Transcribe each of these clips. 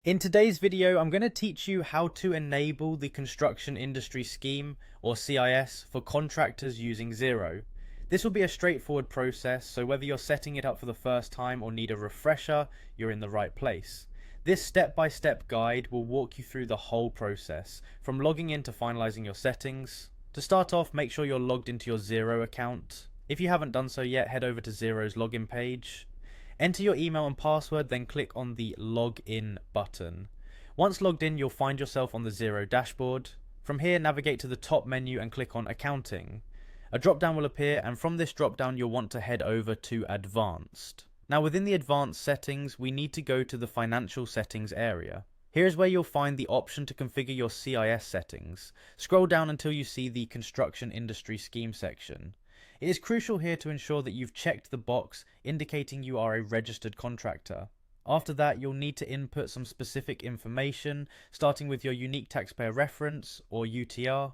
In today's video, I'm going to teach you how to enable the Construction Industry Scheme, or CIS, for contractors using Xero. This will be a straightforward process, so whether you're setting it up for the first time or need a refresher, you're in the right place. This step-by-step guide will walk you through the whole process, from logging in to finalizing your settings. To start off, make sure you're logged into your Xero account. If you haven't done so yet, head over to Xero's login page. Enter your email and password, then click on the Login button. Once logged in, you'll find yourself on the Xero dashboard. From here, navigate to the top menu and click on Accounting. A drop-down will appear, and from this drop-down, you'll want to head over to Advanced. Now, within the Advanced settings, we need to go to the Financial Settings area. Here is where you'll find the option to configure your CIS settings. Scroll down until you see the Construction Industry Scheme section. It is crucial here to ensure that you've checked the box indicating you are a registered contractor. After that, you'll need to input some specific information, starting with your unique taxpayer reference, or UTR.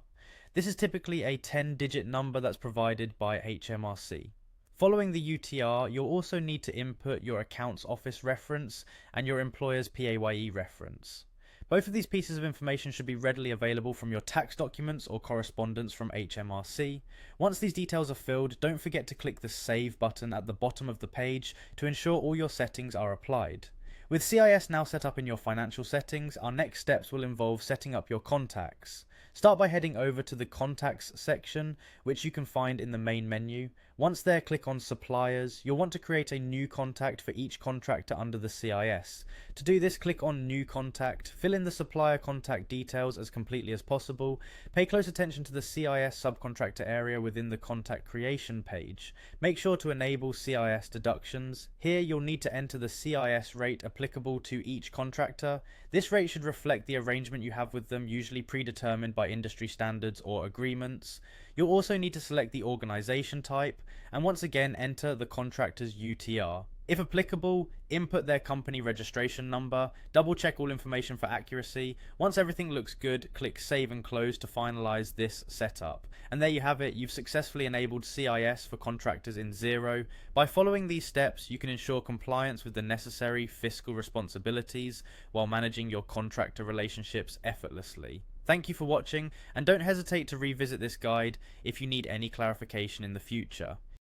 This is typically a 10-digit number that's provided by HMRC. Following the UTR, you'll also need to input your accounts office reference and your employer's PAYE reference. Both of these pieces of information should be readily available from your tax documents or correspondence from HMRC. Once these details are filled, don't forget to click the Save button at the bottom of the page to ensure all your settings are applied. With CIS now set up in your financial settings, our next steps will involve setting up your contacts. Start by heading over to the Contacts section, which you can find in the main menu. Once there, click on Suppliers. You'll want to create a new contact for each contractor under the CIS. To do this, click on New Contact, fill in the supplier contact details as completely as possible. Pay close attention to the CIS subcontractor area within the contact creation page. Make sure to enable CIS deductions. Here, you'll need to enter the CIS rate applicable to each contractor. This rate should reflect the arrangement you have with them, usually predetermined by industry standards or agreements. You'll also need to select the organization type, and once again enter the contractor's UTR. If applicable, input their company registration number, double check all information for accuracy. Once everything looks good, click Save and Close to finalize this setup. And there you have it, you've successfully enabled CIS for contractors in Xero. By following these steps, you can ensure compliance with the necessary fiscal responsibilities while managing your contractor relationships effortlessly. Thank you for watching, and don't hesitate to revisit this guide if you need any clarification in the future.